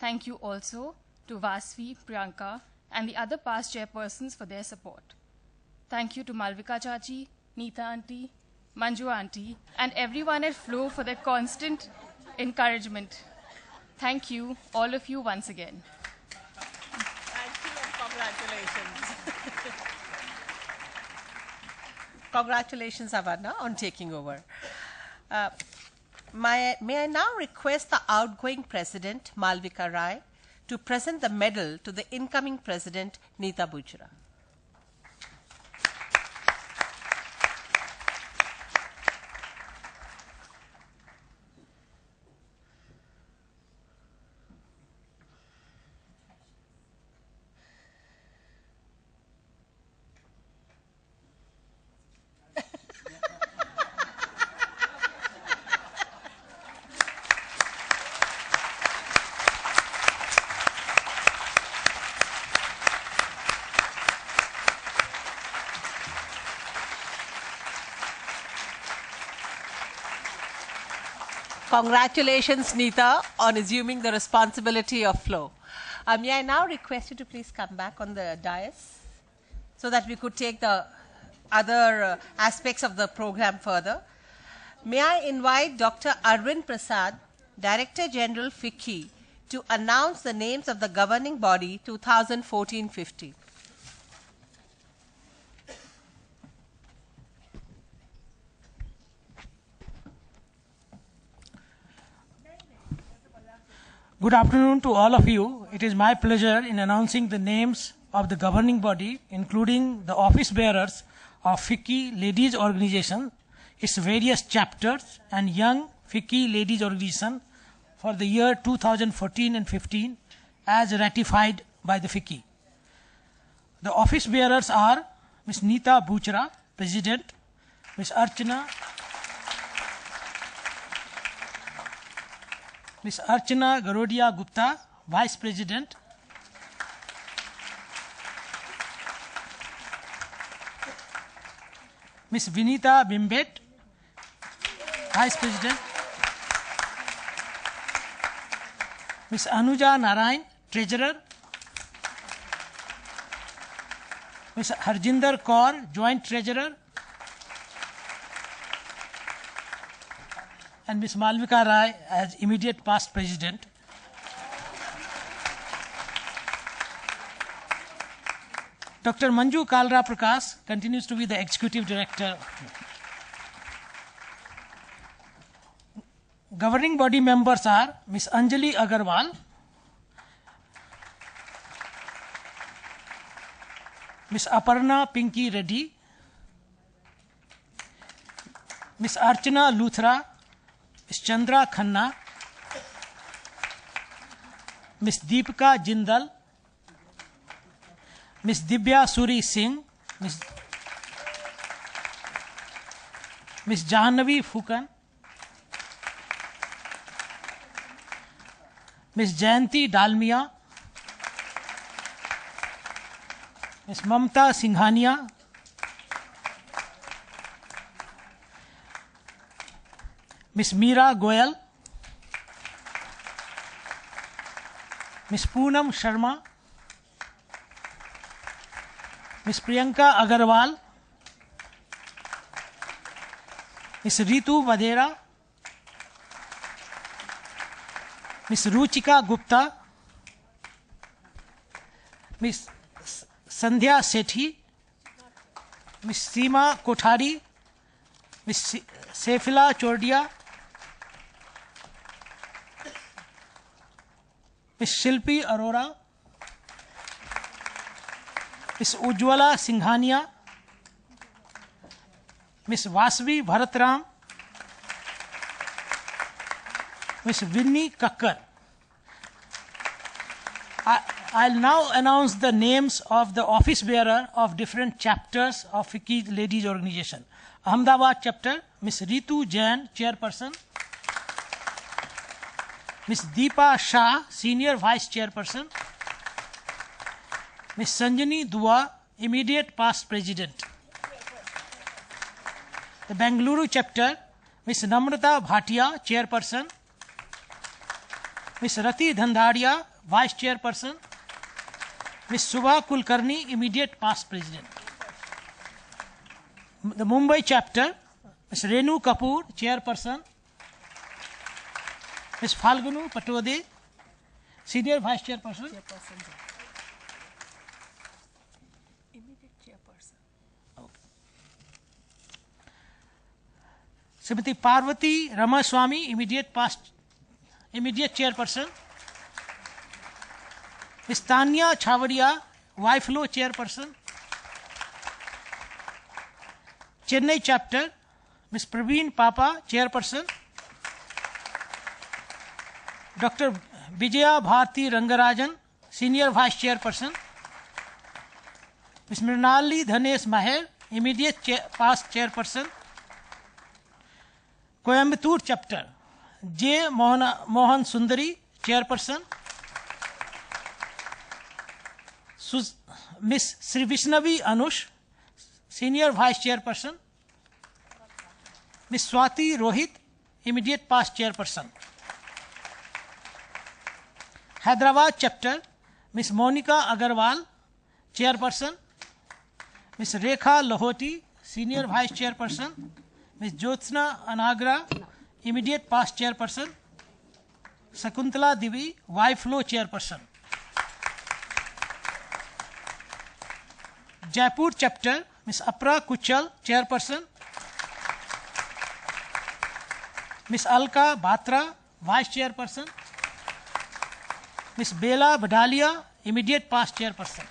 Thank you also to Vasvi, Priyanka, and the other past chairpersons for their support. Thank you to Malvika Chachi, Neeta Auntie, Manju Auntie, and everyone at Flow for their constant encouragement. Thank you, all of you, once again. Thank you and congratulations. Congratulations, Avanna, on taking over. May I now request the outgoing President, Malvika Rai, to present the medal to the incoming President, Neeta Bhuchra. Congratulations, Neeta, on assuming the responsibility of Flow. May I now request you to please come back on the dais so that we could take the other aspects of the program further. May I invite Dr. Arvind Prasad, Director General, FICCI, to announce the names of the governing body 2014-15. Good afternoon to all of you. It is my pleasure in announcing the names of the governing body, including the office bearers of FICCI Ladies Organization, its various chapters, and Young FICCI Ladies Organization for the year 2014 and 15 as ratified by the FICCI. The office bearers are Ms. Neeta Bhuchra, President, Ms. Archana Garodia Gupta, Vice President, Ms. Vinita Bimbet, Vice President, Ms. Anuja Narayan, Treasurer, Ms. Harjinder Kaur, Joint Treasurer, and Ms. Malvika Rai as immediate past President. Dr. Manju Kalra Prakash continues to be the Executive Director. Governing body members are Ms. Anjali Agarwal, Ms. Aparna Pinky Reddy, Ms. Archana Luthra, Ms. Chandra Khanna, Ms. Deepika Jindal, Ms. Dibya Suri Singh, Ms. Jahnavi Fukan, Ms. Jayanti Dalmia, Ms. Mamta Singhania, Ms. Meera Goyal, Ms. Poonam Sharma, Ms. Priyanka Agarwal, Ms. Ritu Vadera, Ms. Ruchika Gupta, Ms. Sandhya Sethi, Ms. Seema Kothari, Ms. Sefila Chordia, Ms. Shilpi Arora, Ms. Ujjwala Singhania, Ms. Vasvi Bharatram, Ms. Vinny Kakkar. I'll now announce the names of the office bearer of different chapters of FICCI Ladies Organization. Ahmedabad chapter, Ms. Ritu Jain, Chairperson. Ms. Deepa Shah, Senior Vice Chairperson. Ms. Sanjani Dua, Immediate Past President. The Bengaluru chapter, Ms. Namrata Bhatia, Chairperson. Ms. Rati Dhandharia, Vice Chairperson. Ms. Subha Kulkarni, immediate past President. The Mumbai chapter, Ms. Renu Kapoor, Chairperson. Ms. Falgunu Patode, Senior Vice Chairperson. Immediate chairperson. Srimati Parvati Ramaswamy, immediate chairperson. Ms. Tanya Chhavadia, YFLO chairperson. Chennai chapter, Ms. Praveen Papa, chairperson. Dr. Vijaya Bharti Rangarajan, senior vice chairperson. Ms. Mrinali Dhanesh Maher, immediate past chairperson. Coimbatore chapter, J. Mohan Sundari, chairperson. Miss Sri Vishnavi Anush, senior vice chairperson. Miss Swati Rohit, immediate past chairperson. Hyderabad chapter, Miss Monica Agarwal, chairperson. Miss Rekha Lahoti, senior vice chairperson. Ms. Jyotsna Anagra, immediate past chairperson. Sakuntala Divi, YFLO chairperson. Jaipur chapter, Ms. Apra Kuchal, chairperson. Ms. Alka Batra, vice chairperson. Ms. Bela Badalia, immediate past chairperson.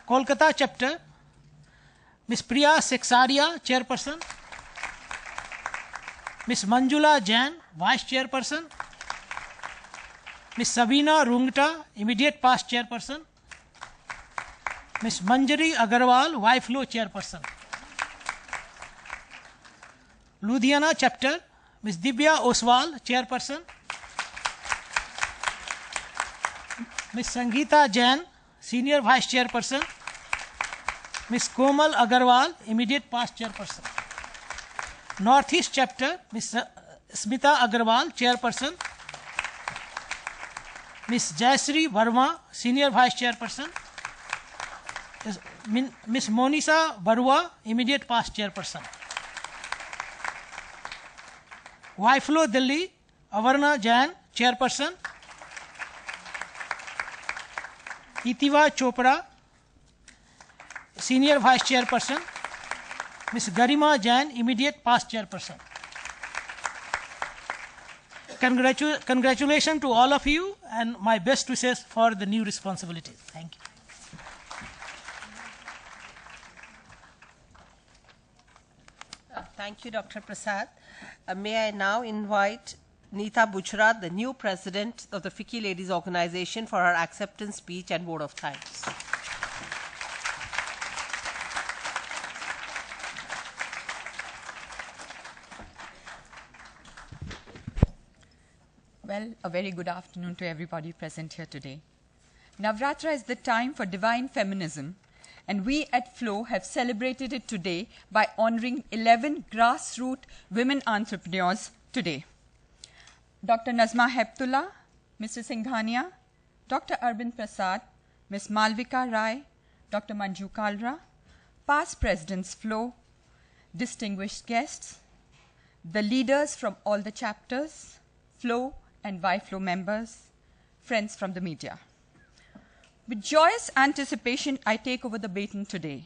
Kolkata chapter, Ms. Priya Seksaria, chairperson. Ms. Manjula Jain, vice chairperson. Ms. Sabina Rungta, immediate past chairperson. Ms. Manjari Agarwal, YFLO chairperson. Ludhiana chapter, Ms. Divya Oswal, chairperson. Ms. Sangeeta Jain, senior vice chairperson. Ms. Komal Agarwal, immediate past chairperson. Northeast chapter, Ms. Smita Agarwal, chairperson. Ms. Jayasri Verma, senior vice chairperson. Ms. Monisa Barua, immediate past chairperson. YFLO Delhi, Avarna Jain, chairperson. Itiva Chopra, senior vice chairperson. Ms. Garima Jain, immediate past chairperson. Congratulations to all of you and my best wishes for the new responsibilities. Thank you. Thank you, Dr. Prasad. May I now invite Neeta Bujra, the new president of the FICCI Ladies Organization, for her acceptance speech and vote of thanks. Well, a very good afternoon to everybody present here today. Navratra is the time for divine feminism, and we at FLOW have celebrated it today by honoring 11 grassroots women entrepreneurs today. Dr. Nazma Heptullah, Mr. Singhania, Dr. Arvind Prasad, Ms. Malvika Rai, Dr. Manju Kalra, past presidents FLOW, distinguished guests, the leaders from all the chapters, FLOW and YFLO members, friends from the media. With joyous anticipation, I take over the baton today.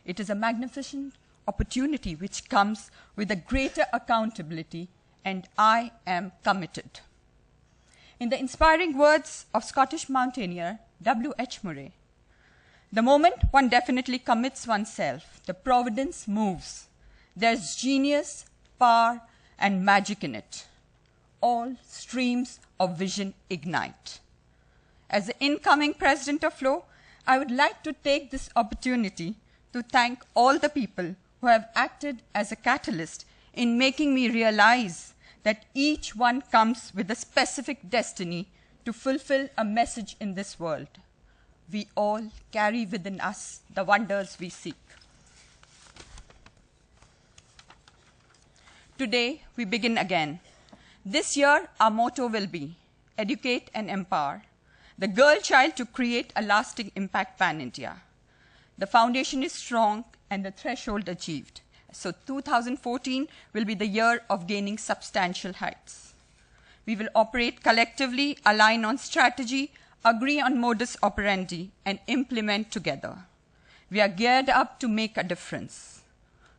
It is a magnificent opportunity which comes with a greater accountability, and I am committed. In the inspiring words of Scottish mountaineer W.H. Murray, the moment one definitely commits oneself, the providence moves. There's genius, power, and magic in it. All streams of vision ignite. As the incoming president of FLOW, I would like to take this opportunity to thank all the people who have acted as a catalyst in making me realize that each one comes with a specific destiny to fulfill a message in this world. We all carry within us the wonders we seek. Today, we begin again. This year, our motto will be, educate and empower, the girl child to create a lasting impact pan-India. The foundation is strong and the threshold achieved. So 2014 will be the year of gaining substantial heights. We will operate collectively, align on strategy, agree on modus operandi, and implement together. We are geared up to make a difference.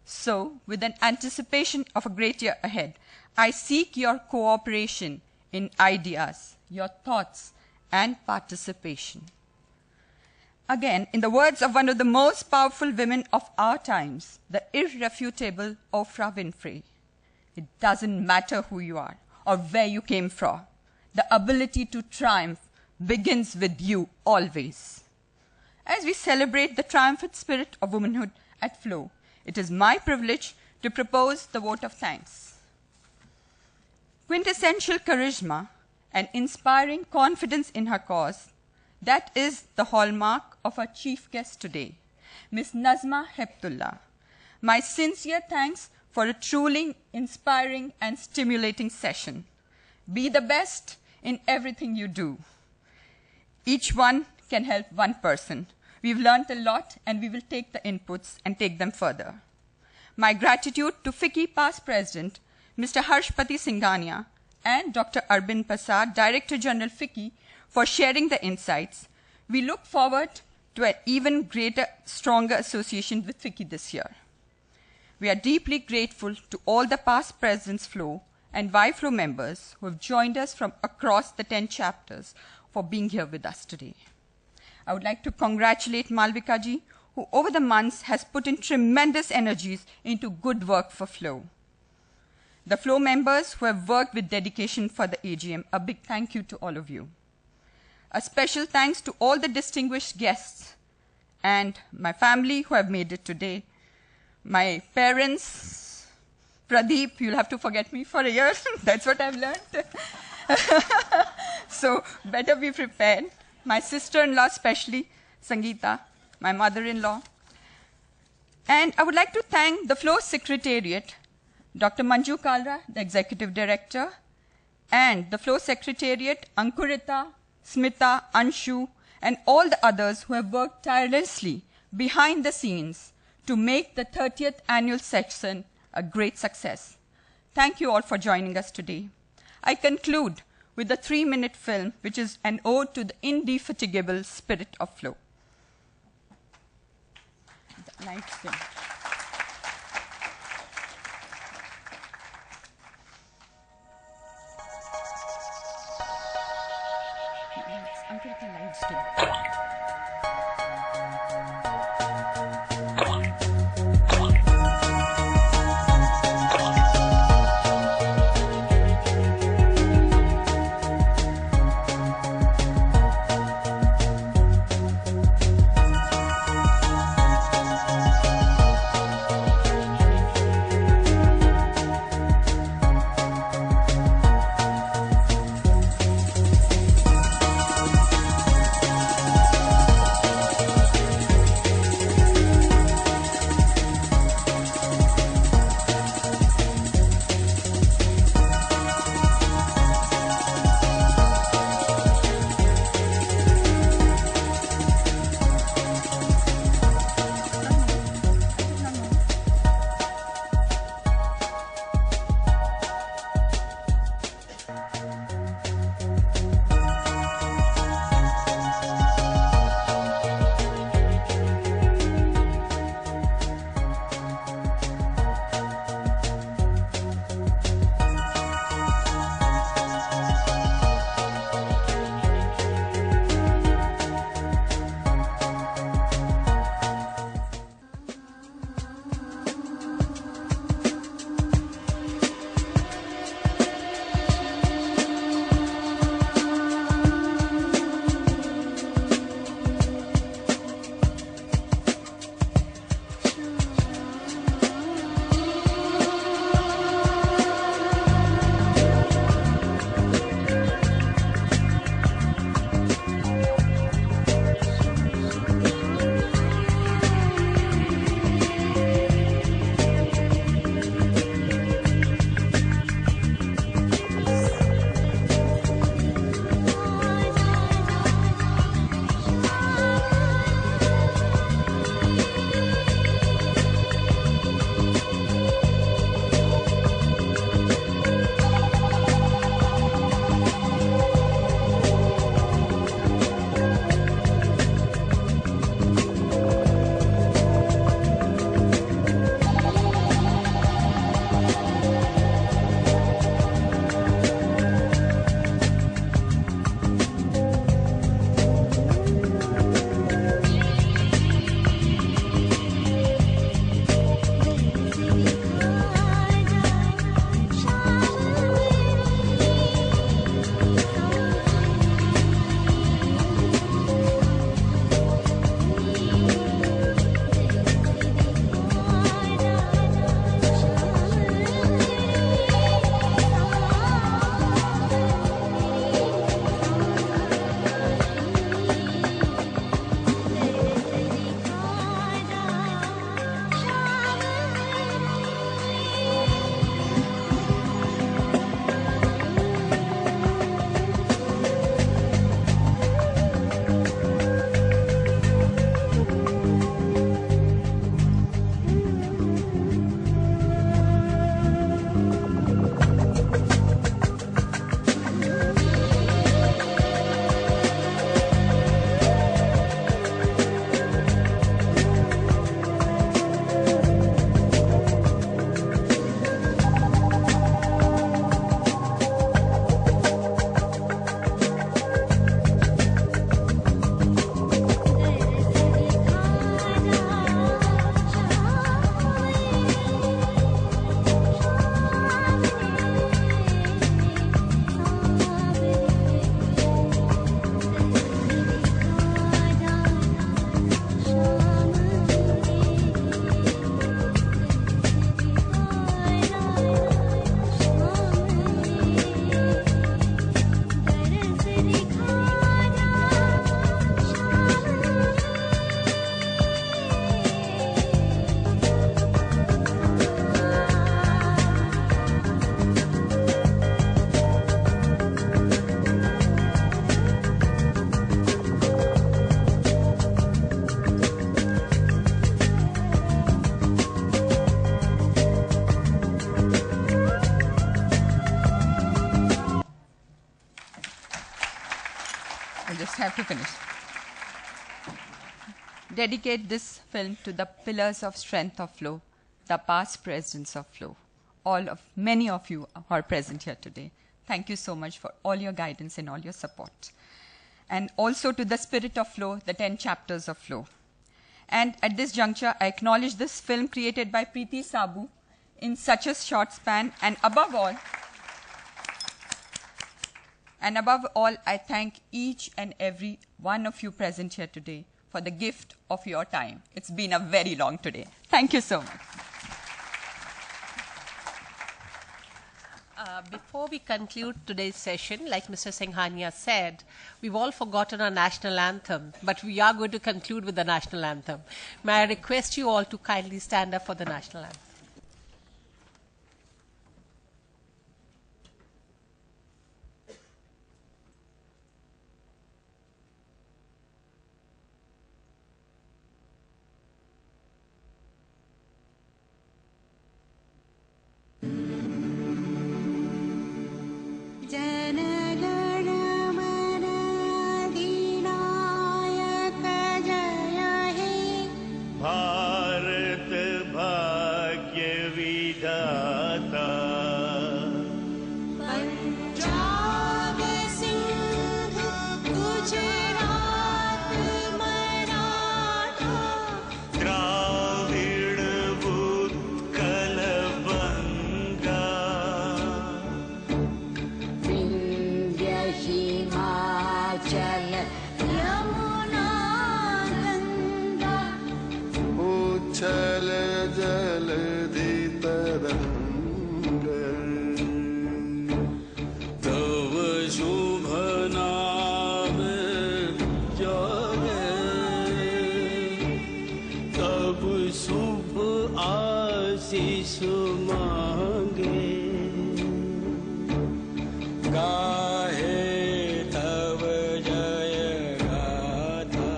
So, with an anticipation of a great year ahead, I seek your cooperation in ideas, your thoughts, and participation. Again, in the words of one of the most powerful women of our times, the irrefutable Oprah Winfrey, it doesn't matter who you are or where you came from. The ability to triumph begins with you always. As we celebrate the triumphant spirit of womanhood at Flow, it is my privilege to propose the vote of thanks. Quintessential charisma and inspiring confidence in her cause, that is the hallmark of our chief guest today, Ms. Nazma Heptullah. My sincere thanks for a truly inspiring and stimulating session. Be the best in everything you do. Each one can help one person. We've learned a lot, and we will take the inputs and take them further. My gratitude to FICCI past president, Mr. Harshpati Singhania, and Dr. Arvind Prasad, Director General FICCI, for sharing the insights. We look forward to an even greater, stronger association with FICCI this year. We are deeply grateful to all the past presidents Flow and YFlow members who have joined us from across the 10 chapters for being here with us today. I would like to congratulate Malvika ji, who over the months has put in tremendous energies into good work for Flow. The Flow members who have worked with dedication for the AGM, a big thank you to all of you. A special thanks to all the distinguished guests and my family who have made it today. My parents, Pradeep, you'll have to forget me for a year. That's what I've learned. So better be prepared. My sister-in-law especially, Sangeeta, my mother-in-law. And I would like to thank the Flow Secretariat, Dr. Manju Kalra, the Executive Director, and the Flow Secretariat, Ankurita, Smita, Anshu, and all the others who have worked tirelessly behind the scenes to make the 30th annual session a great success. Thank you all for joining us today. I conclude with the 3-minute film, which is an ode to the indefatigable spirit of Flow. The lights dim. Uncle, the lights dim. I just have to finish. Dedicate this film to the pillars of strength of Flow, the past presidents of Flow. Many of you who are present here today. Thank you so much for all your guidance and all your support. And also to the spirit of Flow, the 10 chapters of Flow. And at this juncture, I acknowledge this film created by Preeti Sabu in such a short span, and above all, I thank each and every one of you present here today for the gift of your time. It's been a very long today. Thank you so much. Before we conclude today's session, like Mr. Singhania said, we've all forgotten our national anthem, but we are going to conclude with the national anthem. May I request you all to kindly stand up for the national anthem. Bharat भाग्य विधाता पंजाब सिंध गुजरात मराठा द्राविड़ उत्कल बंगा विंध्य हिमाचल यमुना गंगा उच्छल जलधि तरंग तव शुभ नाम जय तब शुभ आशीष मांगे गाहे तव जय गाथा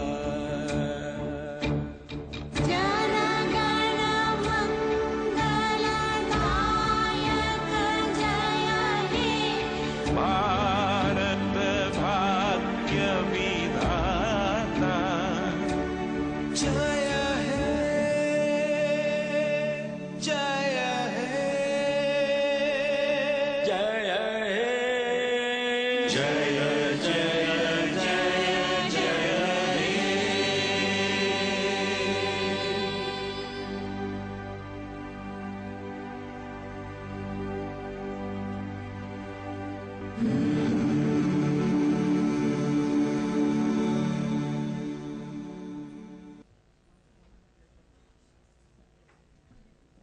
जन गण मंगलदायक जय हे भारत भाग्य विधाता जय हे जय हे जय हे जय जय जय जय हे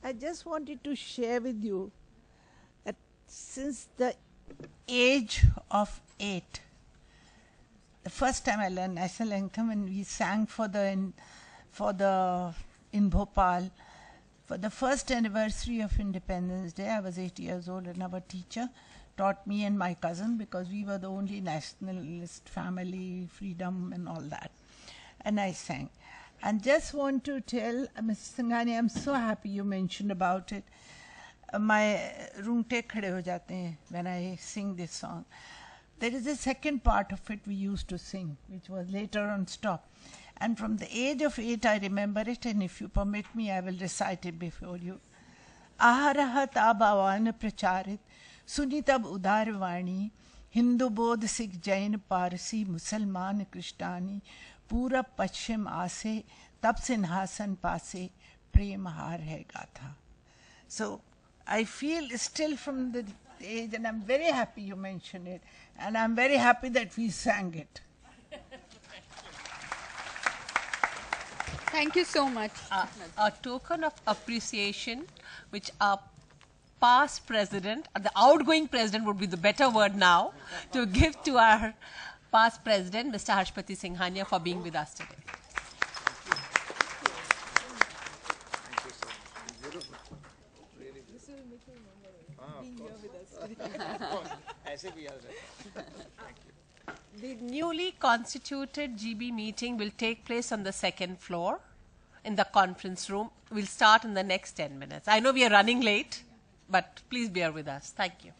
I just wanted to share with you that since the age of 8, the first time I learned national anthem, and we sang in Bhopal for the first anniversary of Independence Day. I was 8 years old, and our teacher taught me and my cousin, because we were the only nationalist family, freedom and all that. And I sang. And just want to tell Mr. Singhania, I'm so happy you mentioned about it. My roongte khade ho jate hain when I sing this song. There is a second part of it we used to sing, which was later on stopped. And from the age of 8, I remember it, and if you permit me, I will recite it before you. Aharahat abavan pracharit, sunitab udarvani, Hindu Bodh Sikh Jain Parsi Musalman Krishtani, Pura Pachim Aase, Tab Sinhasan Paase, Prem Har Hai Gatha. So I feel still from the age, and I'm very happy you mentioned it, and I'm very happy that we sang it. Thank you so much. A token of appreciation which our past president, the outgoing president would be the better word now, to give to our past president, Mr. Harshpati Singhania, for being with us today. The newly constituted GB meeting will take place on the second floor in the conference room. We'll start in the next 10 minutes. I know we are running late, but please bear with us. Thank you.